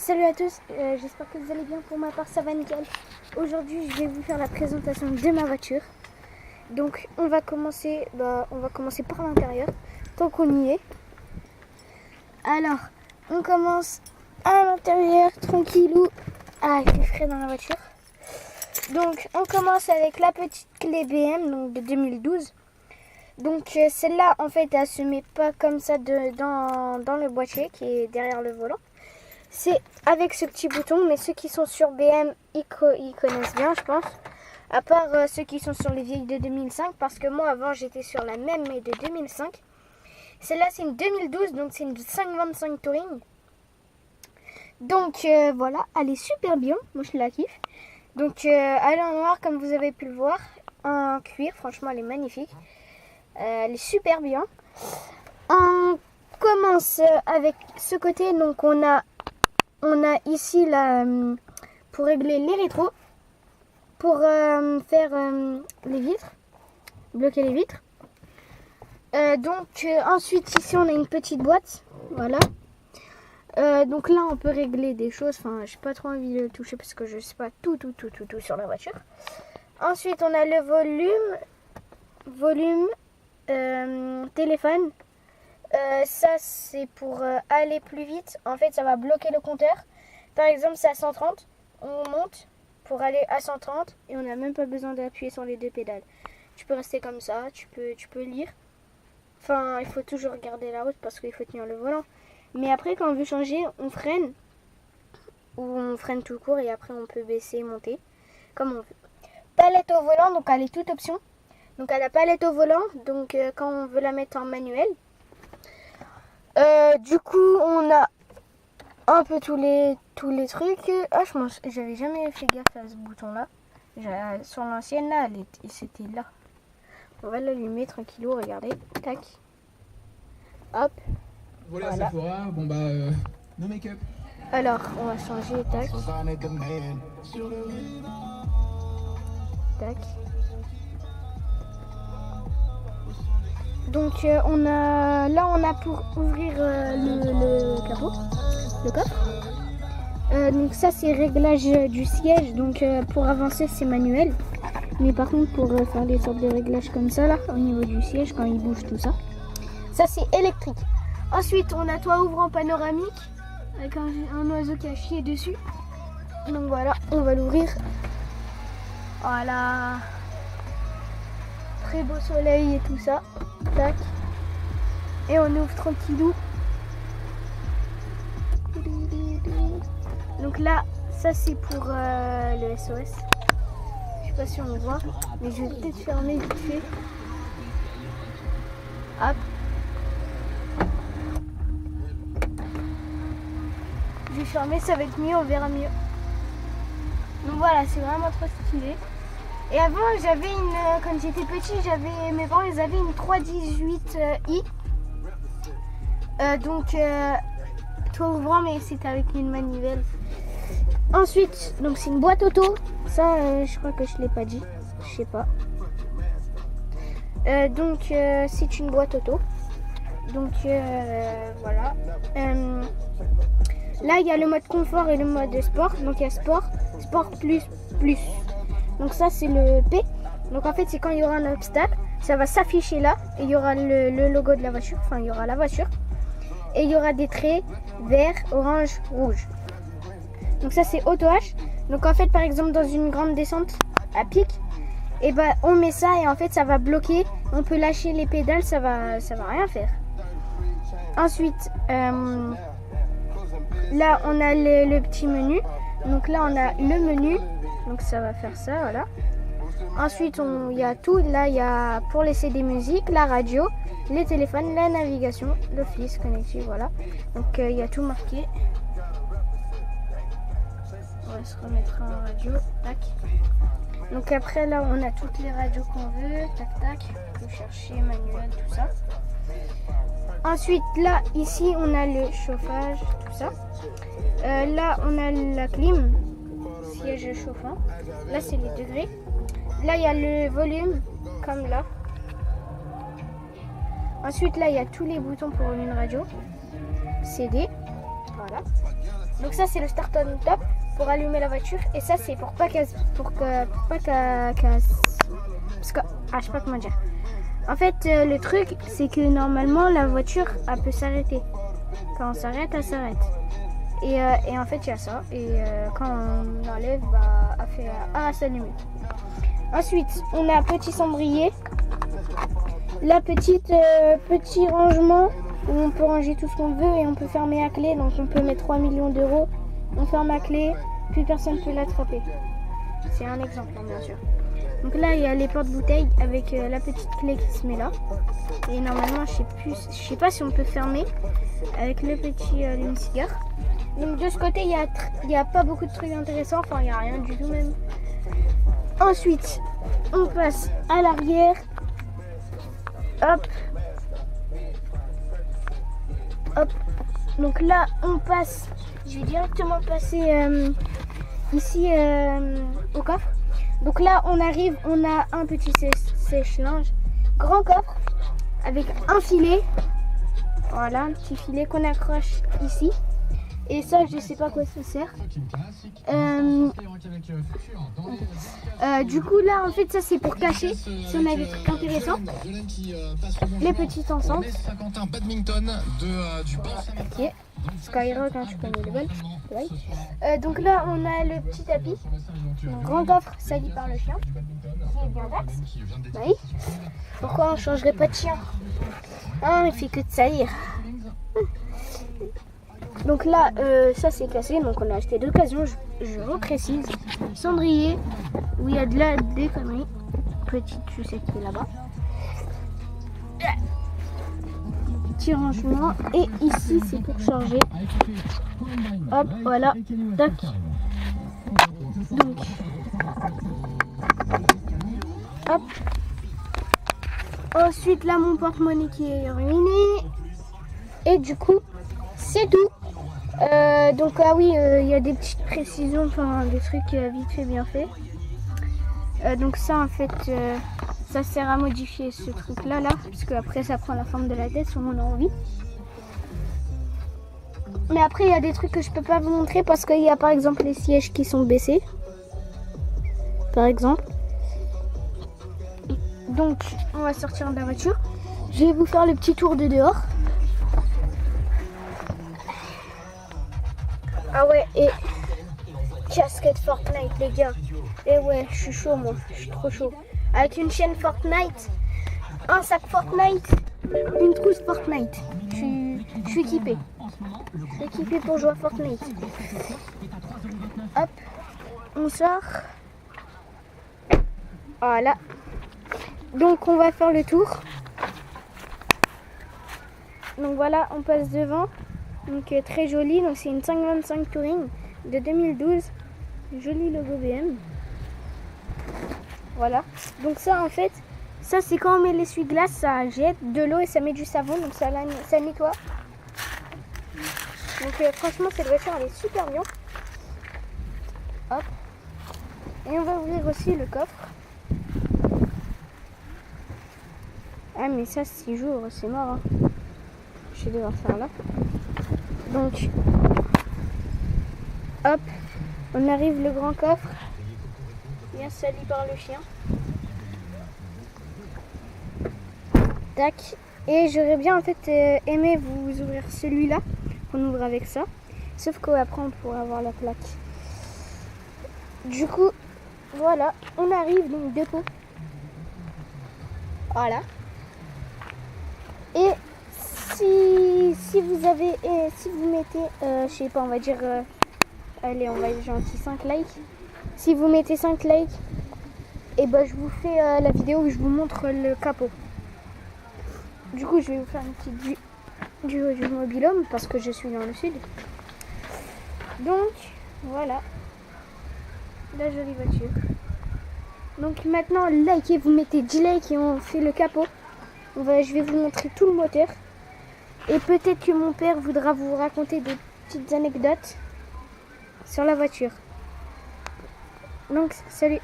Salut à tous, j'espère que vous allez bien. Pour ma part, ça va nickel. Aujourd'hui, je vais vous faire la présentation de ma voiture. Donc, on va commencer par l'intérieur, tant qu'on y est. Alors, on commence à l'intérieur, tranquillou. Ah, il fait frais dans la voiture. Donc, on commence avec la petite clé BM, donc de 2012. Donc, celle-là, en fait, elle se met pas comme ça dans le boîtier qui est derrière le volant. C'est avec ce petit bouton, mais ceux qui sont sur BM, ils connaissent bien, je pense. À part ceux qui sont sur les vieilles de 2005, parce que moi, avant, j'étais sur la même, mais de 2005. Celle-là, c'est une 2012, donc c'est une 525 Touring. Donc, voilà, elle est super bien. Moi, je la kiffe. Donc, elle est en noir, comme vous avez pu le voir. En cuir, franchement, elle est magnifique. Elle est super bien. On commence avec ce côté, donc on a ici pour régler les rétros, pour faire les vitres, bloquer les vitres. Ensuite ici on a une petite boîte, voilà. Donc là on peut régler des choses, enfin j'ai pas trop envie de le toucher parce que je sais pas tout sur la voiture. Ensuite on a le volume téléphone. Ça c'est pour aller plus vite. En fait ça va bloquer le compteur. Par exemple c'est à 130, on monte pour aller à 130 et on n'a même pas besoin d'appuyer sur les deux pédales. Tu peux rester comme ça, tu peux lire. Enfin il faut toujours regarder la route parce qu'il faut tenir le volant. Mais après quand on veut changer, on freine. Ou on freine tout court et après on peut baisser, monter comme on veut. Palette au volant, donc elle est toute option. Donc elle a la palette au volant, donc quand on veut la mettre en manuel. Du coup, on a un peu tous les trucs. Ah, j'avais jamais fait gaffe à ce bouton-là. Sur l'ancienne, là, c'était là. On va l'allumer tranquillou, regardez. Tac. Hop. Voilà, Sephora. Bon bah, no make-up. Alors, on va changer. Tac. Tac. Donc on a pour ouvrir le capot, le coffre. Donc ça c'est réglage du siège, donc pour avancer c'est manuel. Mais par contre pour faire des sortes de réglages comme ça là, au niveau du siège quand il bouge tout ça, ça c'est électrique. Ensuite on a toit ouvrant panoramique avec un oiseau qui a chié dessus. Donc voilà, on va l'ouvrir. Voilà. Très beau soleil et tout ça. Tac. Et on ouvre tranquillou. Donc là, ça c'est pour le SOS. Je sais pas si on voit, mais je vais peut-être fermer vite fait. Hop. Je vais fermer, ça va être mieux, on verra mieux. Donc voilà, c'est vraiment trop stylé. Et avant, quand j'étais petit, mes parents ils avaient une 318i. Toit ouvrant, mais c'était avec une manivelle. Ensuite, donc c'est une boîte auto. Ça, je crois que je l'ai pas dit. Je sais pas. C'est une boîte auto. Donc, voilà. Là, il y a le mode confort et le mode sport. Donc, il y a sport plus. Donc ça c'est le P. Donc en fait c'est quand il y aura un obstacle, ça va s'afficher là et il y aura le logo de la voiture, enfin il y aura la voiture. Et il y aura des traits vert, orange, rouge. Donc ça c'est auto H. Donc en fait par exemple dans une grande descente à pic, et ben on met ça et en fait ça va bloquer. On peut lâcher les pédales, ça va rien faire. Ensuite là on a le petit menu. Donc là on a le menu. Donc ça va faire ça, voilà. Ensuite, il y a tout. Là, il y a pour laisser des musiques, la radio, les téléphones, la navigation, l'office connecté, voilà. Donc il y a tout marqué. On va se remettre en radio. Tac. Donc après, là, on a toutes les radios qu'on veut. Tac, tac. On peut chercher manuel, tout ça. Ensuite, là, ici, on a le chauffage, tout ça. Là, on a la clim. Siège chauffant. Là c'est les degrés. Là il y a le volume comme là. Ensuite là il y a tous les boutons pour une radio. CD. Voilà. Donc ça c'est le start on top pour allumer la voiture. Et ça c'est pour pas qu'elle... parce que... Ah, je sais pas comment dire. En fait, le truc, c'est que normalement, la voiture, elle peut s'arrêter. Quand on s'arrête, elle s'arrête. Et en fait, il y a ça. Et quand on enlève, bah, elle s'allume. Ensuite, on a un petit cendrier. La petit rangement où on peut ranger tout ce qu'on veut et on peut fermer à clé. Donc, on peut mettre 3 millions d'euros. On ferme à clé, plus personne ne peut l'attraper. C'est un exemple, hein, bien sûr. Donc là, il y a les porte-bouteilles avec la petite clé qui se met là. Et normalement, je sais pas si on peut fermer avec le petit allume-cigare. Donc de ce côté, il y a pas beaucoup de trucs intéressants. Enfin, il n'y a rien du tout même. Ensuite, on passe à l'arrière. Hop. Hop. Donc là, on passe. Je vais directement passer ici au coffre. Donc là, on arrive, on a un petit sèche-linge, grand coffre avec un filet. Voilà, un petit filet qu'on accroche ici. Et ça, je sais pas quoi ça sert. Du coup, là, en fait, ça c'est pour cacher si on a des trucs intéressants. Les petits ensemble. Ok. Skyrock, hein, tu connais le bol. Ouais. Donc là, on a le petit tapis. Un grand coffre sali par le chien. C'est bien d'axe. Oui. Pourquoi on changerait pas de chien? Ah, il fait que de saillir. Donc là, ça c'est cassé. Donc on a acheté d'occasion. Je reprécise. Cendrier, où il y a des conneries. Petite sucette qui est là-bas. Petit rangement. Et ici, c'est pour charger. Hop, voilà. Tac. Donc, hop. Ensuite, là, mon porte-monnaie qui est ruiné. Et du coup, c'est tout. Donc, ah oui, il y a des petites précisions, enfin, des trucs vite fait, bien fait. Donc ça, en fait, ça sert à modifier ce truc-là, parce qu'après, ça prend la forme de la tête si on a envie. Mais après, il y a des trucs que je peux pas vous montrer parce qu'il y a par exemple les sièges qui sont baissés. Par exemple. Donc, on va sortir de la voiture. Je vais vous faire le petit tour de dehors. Ah ouais, et casquette Fortnite, les gars. Et ouais, je suis chaud, moi. Je suis trop chaud. Avec une chaîne Fortnite, un sac Fortnite, une trousse Fortnite. Je suis équipé. Équipé pour jouer à Fortnite. Hop, on sort. Voilà. Donc on va faire le tour. Donc voilà, on passe devant. Donc très joli. Donc c'est une 525 Touring de 2012. Joli logo BM. Voilà. Donc ça en fait, ça c'est quand on met l'essuie-glace, ça jette de l'eau et ça met du savon. Donc ça nettoie. Donc franchement cette voiture elle est super bien. Hop. Et on va ouvrir aussi le coffre. Ah mais ça 6 jours c'est mort. Hein. Je vais devoir faire là. Donc hop. On arrive le grand coffre. Bien sali par le chien. Tac. Et j'aurais bien en fait aimé vous ouvrir celui-là. On ouvre avec ça. Sauf qu'après on pourra avoir la plaque. Du coup, voilà. On arrive donc dépôt. Voilà. Et si vous avez, si vous mettez, je sais pas, on va dire, allez, on va être gentil, 5 likes. Si vous mettez 5 likes, et ben je vous fais la vidéo où je vous montre le capot. Du coup, je vais vous faire une petite vue du mobil-home parce que je suis dans le sud. Donc, voilà. La jolie voiture. Donc maintenant, likez, vous mettez 10 likes et on fait le capot. Je vais vous montrer tout le moteur. Et peut-être que mon père voudra vous raconter des petites anecdotes sur la voiture. Donc, salut!